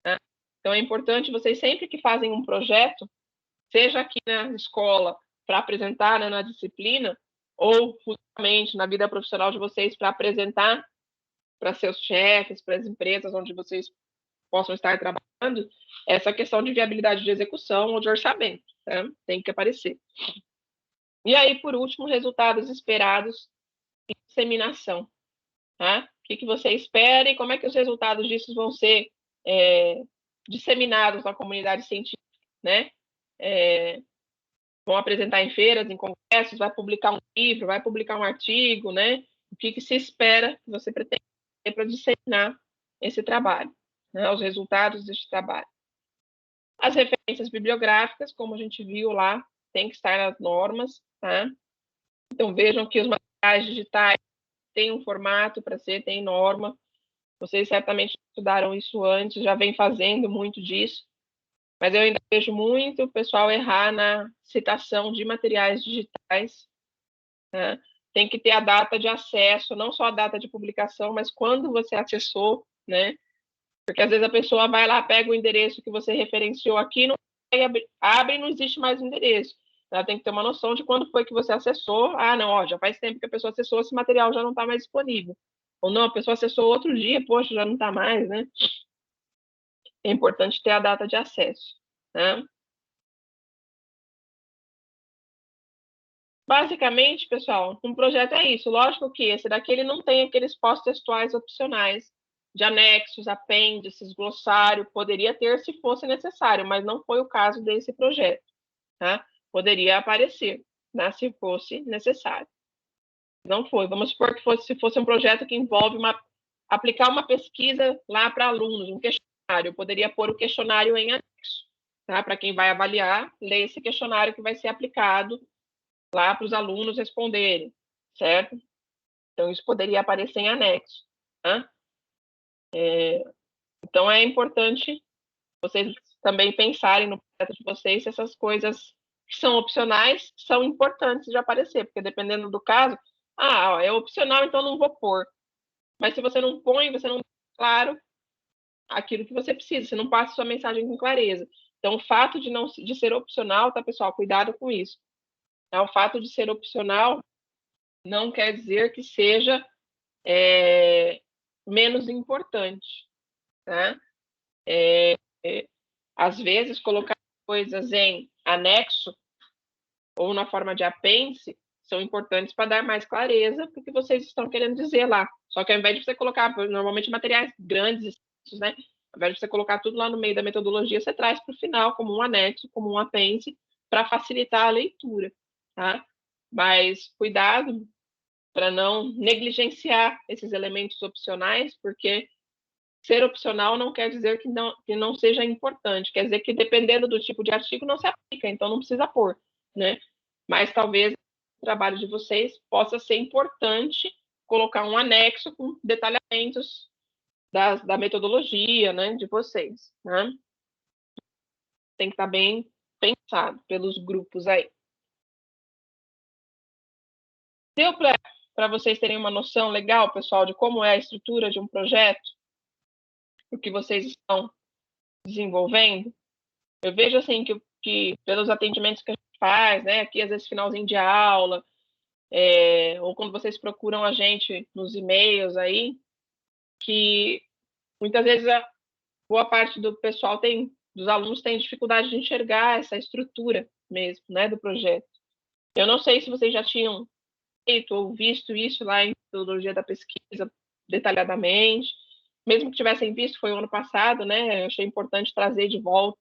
né? Então, é importante vocês, sempre que fazem um projeto, seja aqui na escola, para apresentar, né, na disciplina, ou futuramente na vida profissional de vocês, para apresentar para seus chefes, para as empresas onde vocês possam estar trabalhando, essa questão de viabilidade de execução ou de orçamento, né? Tem que aparecer. E aí, por último, resultados esperados e disseminação. Tá? O que você espera e como é que os resultados disso vão ser disseminados na comunidade científica, né? Vão apresentar em feiras, em congressos, vai publicar um livro, vai publicar um artigo, né? O que se espera, que você pretende para disseminar esse trabalho, né? Os resultados desse trabalho. As referências bibliográficas, como a gente viu lá, tem que estar nas normas, tá? Então, vejam que os materiais digitais têm um formato para ser, tem norma. Vocês certamente estudaram isso antes, já vem fazendo muito disso. Mas eu ainda vejo muito o pessoal errar na citação de materiais digitais, né? Tem que ter a data de acesso, não só a data de publicação, mas quando você acessou, né? Porque às vezes a pessoa vai lá, pega o endereço que você referenciou aqui, não abre e não existe mais o endereço. Ela tem que ter uma noção de quando foi que você acessou. Ah, não, ó, já faz tempo que a pessoa acessou, esse material já não está mais disponível. Ou não, a pessoa acessou outro dia, poxa, já não está mais, né? É importante ter a data de acesso, né? Basicamente, pessoal, um projeto é isso. Lógico que esse daqui ele não tem aqueles pós-textuais opcionais de anexos, apêndices, glossário. Poderia ter se fosse necessário, mas não foi o caso desse projeto, tá? Poderia aparecer, né, se fosse necessário. Não foi. Vamos supor que se fosse um projeto que envolve aplicar uma pesquisa lá para alunos, um questionário. Eu poderia pôr o questionário em anexo, tá? Para quem vai avaliar, ler esse questionário que vai ser aplicado lá para os alunos responderem, certo? Então, isso poderia aparecer em anexo, tá? Então, é importante vocês também pensarem no projeto de vocês se essas coisas que são opcionais são importantes de aparecer, porque dependendo do caso, ó, é opcional, então não vou pôr. Mas se você não põe, você não deixa claro aquilo que você precisa, você não passa sua mensagem com clareza. Então, o fato de ser opcional, tá, pessoal? Cuidado com isso. O fato de ser opcional não quer dizer que seja menos importante, tá? Às vezes, colocar coisas em anexo ou na forma de apêndice são importantes para dar mais clareza para o que vocês estão querendo dizer lá. Só que ao invés de você colocar, normalmente, materiais grandes, né? Ao invés de você colocar tudo lá no meio da metodologia, você traz para o final como um anexo, como um apêndice, para facilitar a leitura, tá? Mas cuidado para não negligenciar esses elementos opcionais, porque ser opcional não quer dizer que não seja importante, quer dizer que dependendo do tipo de artigo não se aplica, então não precisa pôr, né? Mas talvez o trabalho de vocês possa ser importante colocar um anexo com detalhamentos da metodologia, né, de vocês, né? Tem que estar bem pensado pelos grupos aí. Deu para vocês terem uma noção legal, pessoal, de como é a estrutura de um projeto? O que vocês estão desenvolvendo? Eu vejo, assim, que pelos atendimentos que a gente faz, né, aqui, às vezes, finalzinho de aula, ou quando vocês procuram a gente nos e-mails aí, que muitas vezes a boa parte do pessoal dos alunos tem dificuldade de enxergar essa estrutura mesmo, né, do projeto. Eu não sei se vocês já tinham feito ou visto isso lá em metodologia da pesquisa detalhadamente, mesmo que tivessem visto, foi o ano passado, né, eu achei importante trazer de volta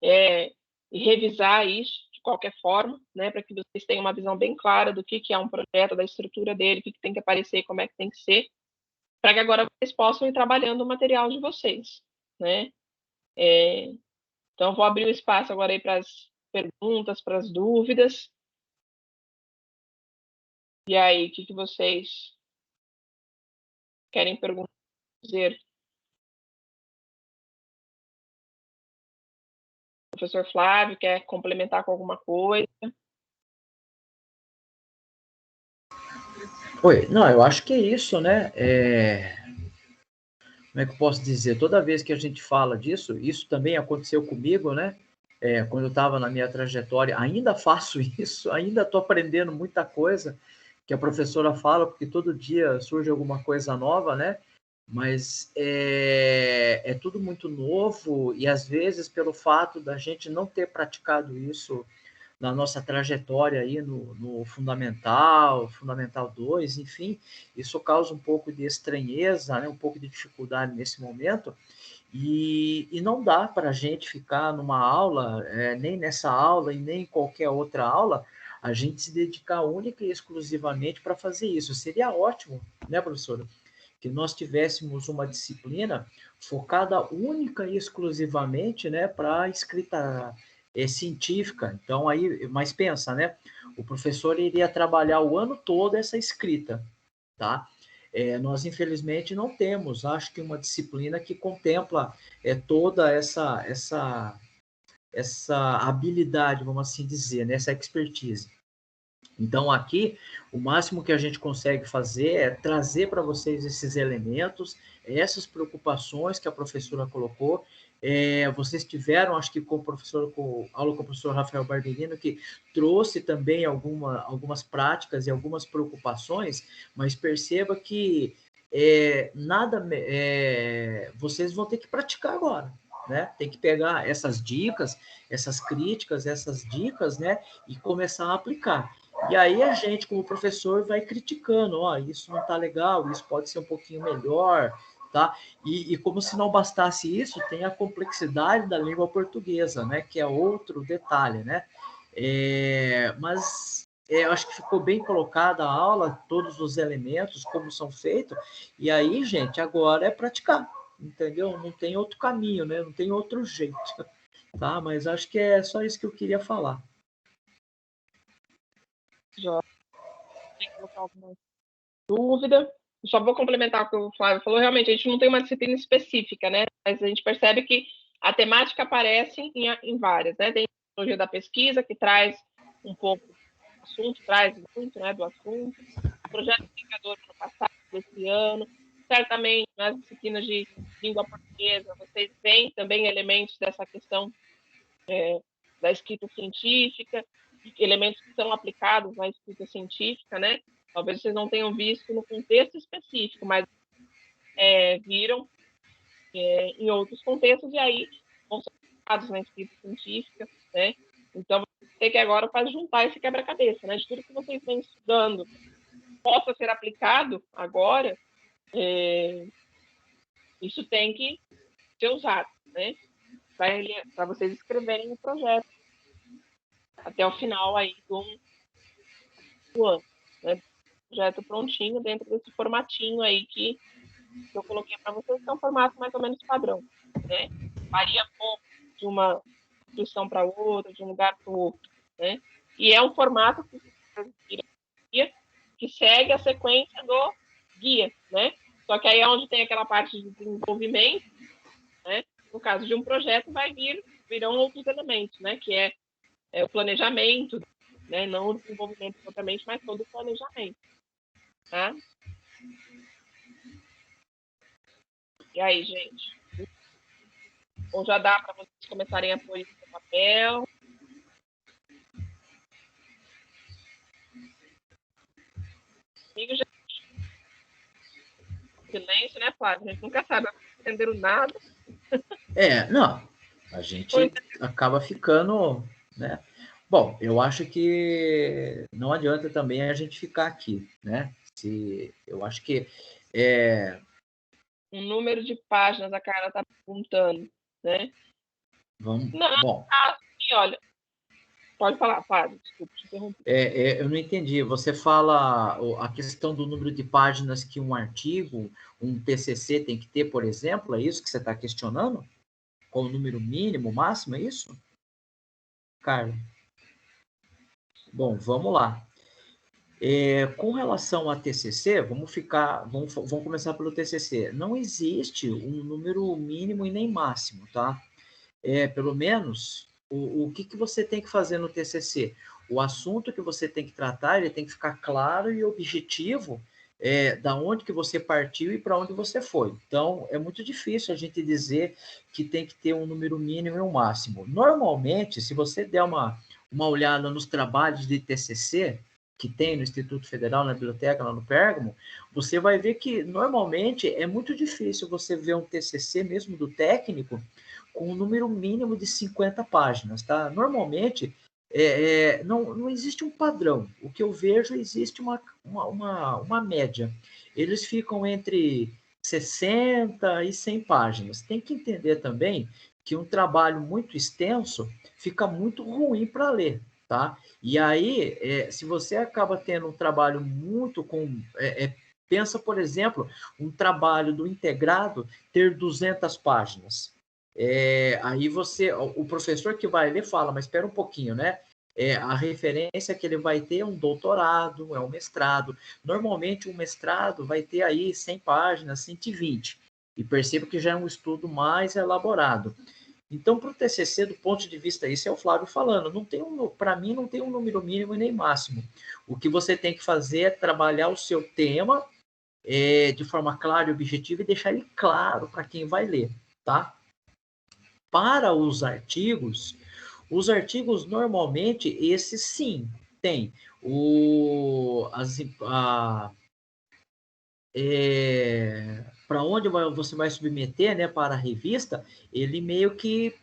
e revisar isso de qualquer forma, né, para que vocês tenham uma visão bem clara do que é um projeto, da estrutura dele, o que tem que aparecer, como é que tem que ser, para que agora vocês possam ir trabalhando o material de vocês, né? Então, vou abrir o espaço agora aí para as perguntas, para as dúvidas. E aí, o que vocês querem perguntar? Dizer? O professor Flávio quer complementar com alguma coisa? Oi, não, eu acho que é isso, né? Como é que eu posso dizer? Toda vez que a gente fala disso, isso também aconteceu comigo, né? Quando eu estava na minha trajetória, ainda faço isso, ainda estou aprendendo muita coisa que a professora fala, porque todo dia surge alguma coisa nova, né? Mas é tudo muito novo e às vezes pelo fato da gente não ter praticado isso na nossa trajetória aí no Fundamental 2, enfim, isso causa um pouco de estranheza, né, um pouco de dificuldade nesse momento, e não dá para a gente ficar numa aula, nem nessa aula e nem em qualquer outra aula, a gente se dedicar única e exclusivamente para fazer isso. Seria ótimo, né, professora? que nós tivéssemos uma disciplina focada única e exclusivamente, né, para a escrita científica. Então, aí, mas pensa, né, o professor iria trabalhar o ano todo essa escrita, tá? Nós, infelizmente, não temos, acho que, uma disciplina que contempla toda essa habilidade, vamos assim dizer, né, essa expertise. Então, aqui, o máximo que a gente consegue fazer é trazer para vocês esses elementos, essas preocupações que a professora colocou. Vocês tiveram, acho que aula com o professor Rafael Barberino, que trouxe também algumas práticas e algumas preocupações, mas perceba que vocês vão ter que praticar agora, né? Tem que pegar essas dicas, essas críticas, essas dicas, né? E começar a aplicar. E aí a gente, como professor, vai criticando, isso não está legal, isso pode ser um pouquinho melhor, tá? E como se não bastasse isso, tem a complexidade da língua portuguesa, né? Que é outro detalhe, né? Mas eu acho que ficou bem colocada a aula, todos os elementos, como são feitos, e aí, gente, agora é praticar, entendeu? Não tem outro caminho, né? Não tem outro jeito, tá? Mas acho que é só isso que eu queria falar. Já tem que colocar alguma dúvida. Só vou complementar o que o Flávio falou. Realmente, a gente não tem uma disciplina específica, né? Mas a gente percebe que a temática aparece em várias, né? Tem a tecnologia da pesquisa, que traz um pouco do assunto, traz muito, né, do assunto. O projeto indicador do ano passado, desse ano. Certamente, nas disciplinas de língua portuguesa, vocês veem também elementos dessa questão da escrita científica, elementos que são aplicados na escrita científica, né? Talvez vocês não tenham visto no contexto específico, mas viram em outros contextos e aí vão ser aplicados na escrita científica, né? Então, tem que agora fazer juntar esse quebra-cabeça, né? De tudo que vocês vêm estudando possa ser aplicado agora, isso tem que ser usado, né? Para vocês escreverem o projeto até o final aí do ano, né? Projeto prontinho dentro desse formatinho aí que eu coloquei para vocês, que é um formato mais ou menos padrão, né? Varia pouco de uma instituição para outra, de um lugar para o outro, né? E é um formato que segue a sequência do guia, né? Só que aí é onde tem aquela parte de desenvolvimento, né? No caso de um projeto, virão outros elementos, né? Que é o planejamento, né? Não o desenvolvimento propriamente, mas todo o planejamento, tá? E aí, gente? Ou já dá para vocês começarem a pôr isso no papel? Amigo, gente. Silêncio, né, Flávio? A gente nunca sabe, não entenderam nada. Não, a gente acaba ficando, né? Bom, eu acho que não adianta também a gente ficar aqui, né? Eu acho que um número de páginas a cara está perguntando, né? Vamos. Não, Bom. Assim, olha, pode falar, Flávio, desculpa te interromper. Eu não entendi. Você fala a questão do número de páginas que um artigo, um TCC tem que ter, por exemplo, é isso que você está questionando? Qual o número mínimo, máximo, é isso? Carlos? Bom, vamos lá. Com relação a TCC, vamos começar pelo TCC. Não existe um número mínimo e nem máximo, tá? Pelo menos, o que você tem que fazer no TCC? O assunto que você tem que tratar, ele tem que ficar claro e objetivo da onde que você partiu e para onde você foi. Então, é muito difícil a gente dizer que tem que ter um número mínimo e um máximo. Normalmente, se você der uma olhada nos trabalhos de TCC, que tem no Instituto Federal, na biblioteca, lá no Pérgamo, você vai ver que, normalmente, é muito difícil você ver um TCC, mesmo do técnico, com um número mínimo de 50 páginas, tá? Normalmente, não existe um padrão. O que eu vejo, existe uma média. Eles ficam entre 60 e 100 páginas. Tem que entender também que um trabalho muito extenso fica muito ruim para ler, tá? E aí, se você acaba tendo um trabalho muito Pensa, por exemplo, um trabalho do integrado ter 200 páginas. Aí o professor que vai ler fala, mas espera um pouquinho, né? A referência que ele vai ter é um doutorado, é um mestrado. Normalmente, um mestrado vai ter aí 100 páginas, 120. E perceba que já é um estudo mais elaborado. Então, para o TCC, do ponto de vista, isso é o Flávio falando, para mim não tem um número mínimo e nem máximo. O que você tem que fazer é trabalhar o seu tema de forma clara e objetiva e deixar ele claro para quem vai ler, tá? Para os artigos normalmente, esses sim, tem para onde você vai submeter, né, para a revista, ele meio que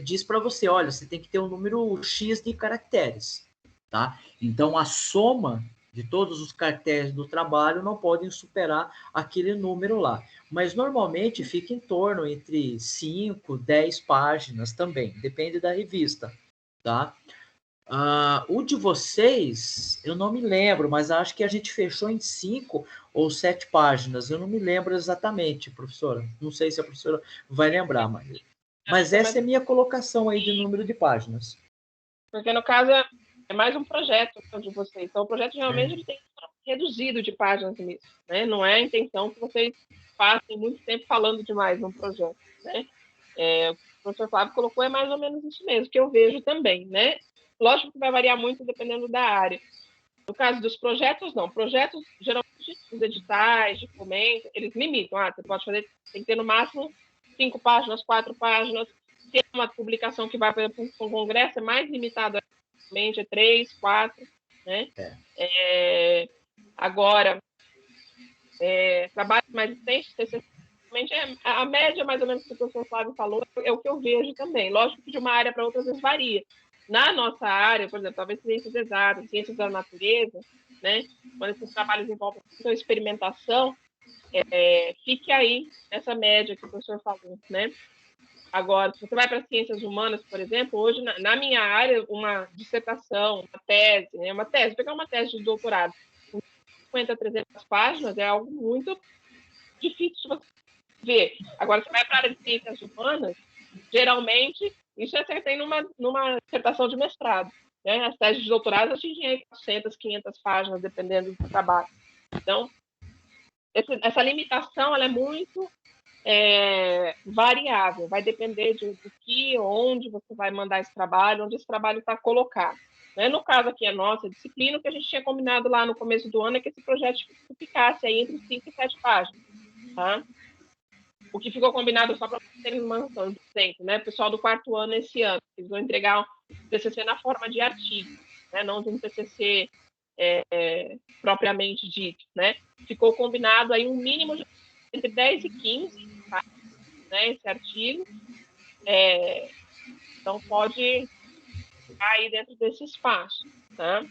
diz para você, olha, você tem que ter um número X de caracteres, tá? Então, a soma de todos os caracteres do trabalho não podem superar aquele número lá. Mas, normalmente, fica em torno entre 5, 10 páginas também, depende da revista, tá? O de vocês, eu não me lembro, mas acho que a gente fechou em 5 ou 7 páginas. Eu não me lembro exatamente, professora. Não sei se a professora vai lembrar, mas essa é a minha colocação aí de número de páginas. Porque, no caso, é mais um projeto de vocês. Então, o projeto, geralmente, ele tem reduzido de páginas nisso, né? Não é a intenção que vocês passem muito tempo falando demais num projeto, né? O professor Flávio colocou é mais ou menos isso mesmo, que eu vejo também, né? Lógico que vai variar muito dependendo da área. No caso dos projetos, não. Projetos, geralmente, os editais, de fomento, eles limitam. Você pode fazer, tem que ter no máximo 5 páginas, 4 páginas. Se é uma publicação que vai, por exemplo, para um congresso, é mais limitado, é 3, 4, né? Agora, trabalhos mais extensos, a média, mais ou menos, que o professor Flávio falou, é o que eu vejo também. Lógico que de uma área para outra, às vezes, varia. Na nossa área, por exemplo, talvez ciências exatas, ciências da natureza, né? Quando esses trabalhos envolvem experimentação, fique aí essa média que o professor falou, né? Agora, se você vai para ciências humanas, por exemplo, hoje, na minha área, uma dissertação, uma tese, pegar uma tese de doutorado, com 50, 300 páginas, é algo muito difícil de você ver. Agora, você vai para a área de ciências humanas, geralmente, isso você tem numa dissertação de mestrado, né? As teses de doutorado atingem 400, 500 páginas, dependendo do trabalho. Então, essa limitação ela é muito variável, vai depender do que, onde você vai mandar esse trabalho, onde esse trabalho está colocado. Né? No caso aqui, a nossa disciplina, o que a gente tinha combinado lá no começo do ano é que esse projeto ficasse aí entre 5 e 7 páginas. Tá? O que ficou combinado, só para vocês terem uma noção do tempo, né? O pessoal do 4º ano esse ano, eles vão entregar um TCC na forma de artigo, né? Não de um TCC propriamente dito, né? Ficou combinado aí um mínimo de entre 10 e 15, tá? Né? Esse artigo. Então, pode ficar aí dentro desse espaço, tá?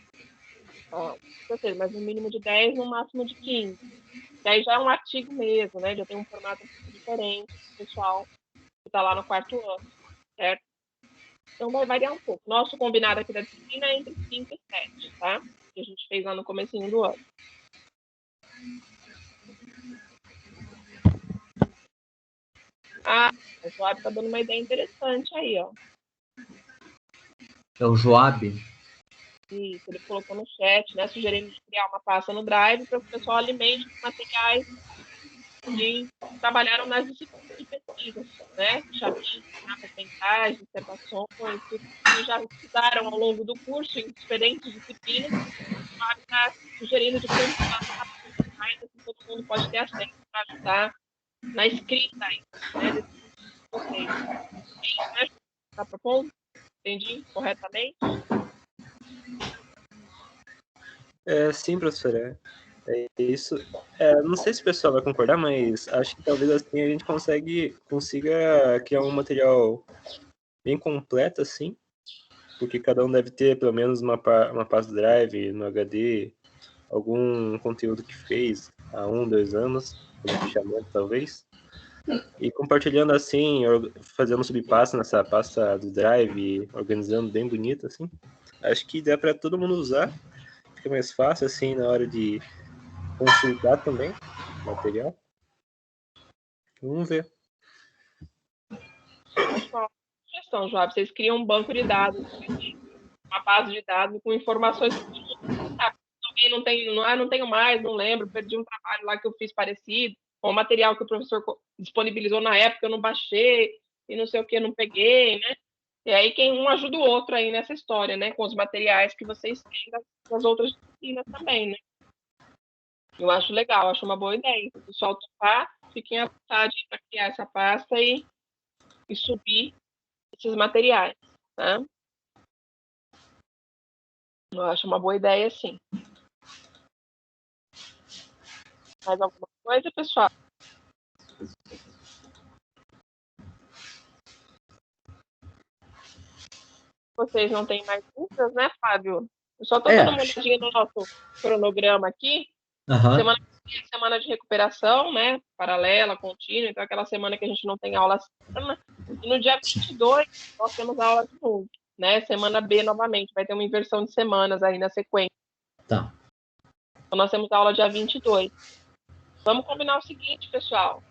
Mas um mínimo de 10, no máximo de 15. E aí já é um artigo mesmo, né? Já tem um formato diferente do pessoal que está lá no 4º ano, certo? Então vai variar um pouco. Nosso combinado aqui da disciplina é entre 5 e 7, tá? Que a gente fez lá no comecinho do ano. O Joab está dando uma ideia interessante aí, ó. É o Joab? Isso, ele colocou no chat, né? Sugerindo de criar uma pasta no Drive para que o pessoal alimente materiais que trabalharam nas disciplinas de pesquisa, né? Chavinhas, mapas mentais, dissertações, tudo que já estudaram ao longo do curso em diferentes disciplinas. O Fábio está sugerindo de compilar mais, assim, todo mundo pode ter acesso para ajudar na escrita aí, né? Desses vocês. Né? Está propondo? Entendi corretamente? Sim, professora. É isso. Não sei se o pessoal vai concordar, mas acho que talvez assim a gente consiga criar um material bem completo, assim, porque cada um deve ter pelo menos uma pasta Drive, no HD, algum conteúdo que fez há 1, 2 anos, como fichamento talvez, e compartilhando assim, fazendo subpasta nessa pasta do Drive, organizando bem bonito, assim. Acho que dá para todo mundo usar, fica mais fácil, assim, na hora de consultar também o material. Vamos ver. Acho uma sugestão, Joab. Vocês criam um banco de dados, uma base de dados com informações que alguém não tenho mais, não lembro, perdi um trabalho lá que eu fiz parecido, ou um material que o professor disponibilizou na época, eu não baixei, e não sei o que, não peguei, né? E aí quem um ajuda o outro aí nessa história, né? Com os materiais que vocês têm das outras disciplinas também, né? Eu acho legal, acho uma boa ideia. Se o pessoal topar, fiquem à vontade para criar essa pasta e subir esses materiais, tá? Eu acho uma boa ideia, sim. Mais alguma coisa, pessoal? Vocês não têm mais dúvidas, né, Fábio? Eu só estou dando uma olhadinha no nosso cronograma aqui. Semana que vem é semana de recuperação, né? Paralela, contínua, então aquela semana que a gente não tem aula. E no dia 22, nós temos a aula de novo, né? Semana B novamente, vai ter uma inversão de semanas aí na sequência. Tá. Então nós temos a aula dia 22. Vamos combinar o seguinte, pessoal.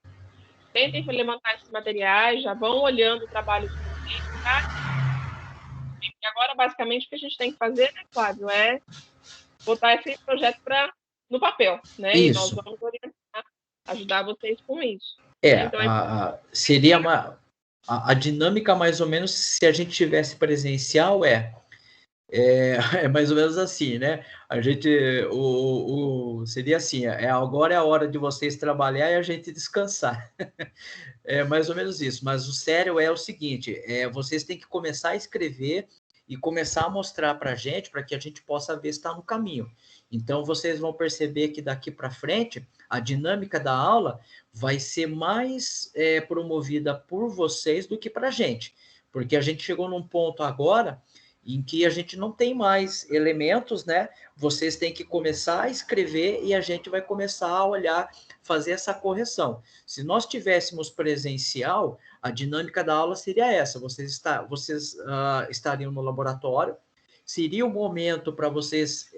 Tentem levantar esses materiais, já vão olhando o trabalho de vocês, tá? E agora, basicamente, o que a gente tem que fazer, né, Flávio, é botar esse projeto no papel, né? Isso. E nós vamos orientar, ajudar vocês com isso. Então, seria a dinâmica, mais ou menos, se a gente tivesse presencial, é mais ou menos assim, né? A gente, seria assim, agora é a hora de vocês trabalhar e a gente descansar. É mais ou menos isso, mas o sério é o seguinte, vocês têm que começar a escrever e começar a mostrar para a gente, para que a gente possa ver se está no caminho. Então, vocês vão perceber que daqui para frente, a dinâmica da aula vai ser mais promovida por vocês do que para a gente, porque a gente chegou num ponto agora em que a gente não tem mais elementos, né? Vocês têm que começar a escrever e a gente vai começar a olhar, fazer essa correção. Se nós tivéssemos presencial, a dinâmica da aula seria essa: vocês estariam no laboratório, seria o momento para vocês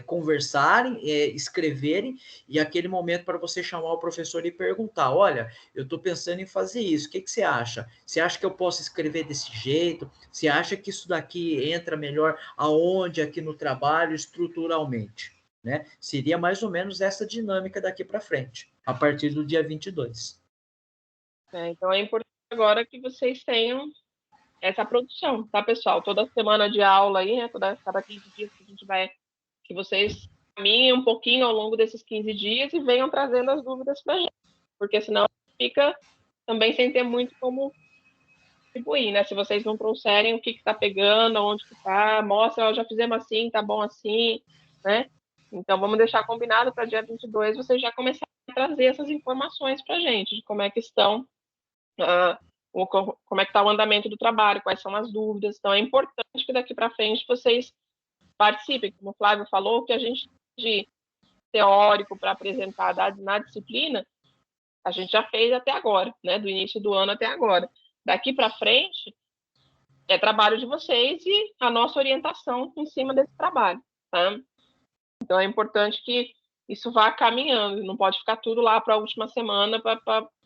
conversarem, escreverem, e aquele momento para você chamar o professor e perguntar: olha, eu estou pensando em fazer isso, o que você acha? Você acha que eu posso escrever desse jeito? Você acha que isso daqui entra melhor aonde aqui no trabalho, estruturalmente? Né? Seria mais ou menos essa dinâmica daqui para frente, a partir do dia 22. Então é importante agora que vocês tenham essa produção, tá, pessoal? Toda semana de aula aí, né? Cada 15 dias que vocês caminhem um pouquinho ao longo desses 15 dias e venham trazendo as dúvidas para a gente, porque senão fica também sem ter muito como contribuir, né? Se vocês não trouxerem o que está pegando, onde que está, mostra, ó, já fizemos assim, tá bom assim, né? Então, vamos deixar combinado para dia 22 vocês já começarem a trazer essas informações para a gente, de como é que estão, como é que está o andamento do trabalho, quais são as dúvidas. Então, é importante que daqui para frente vocês participem, como o Flávio falou, que a gente de teórico para apresentar na disciplina, a gente já fez até agora, né? Do início do ano até agora. Daqui para frente, é trabalho de vocês e a nossa orientação em cima desse trabalho, tá? Então, é importante que isso vá caminhando, não pode ficar tudo lá para a última semana,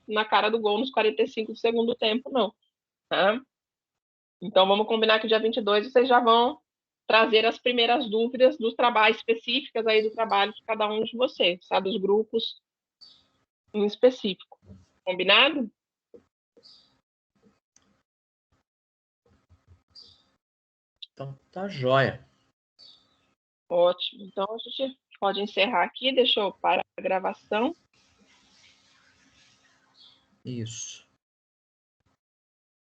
na cara do gol, nos 45 do segundo tempo, não. Tá? Então, vamos combinar que dia 22 vocês já vão trazer as primeiras dúvidas dos trabalhos específicas aí do trabalho de cada um de vocês, tá? Dos grupos em específico. Combinado? Então, tá jóia. Ótimo. Então, a gente pode encerrar aqui. Deixa eu parar a gravação. Isso.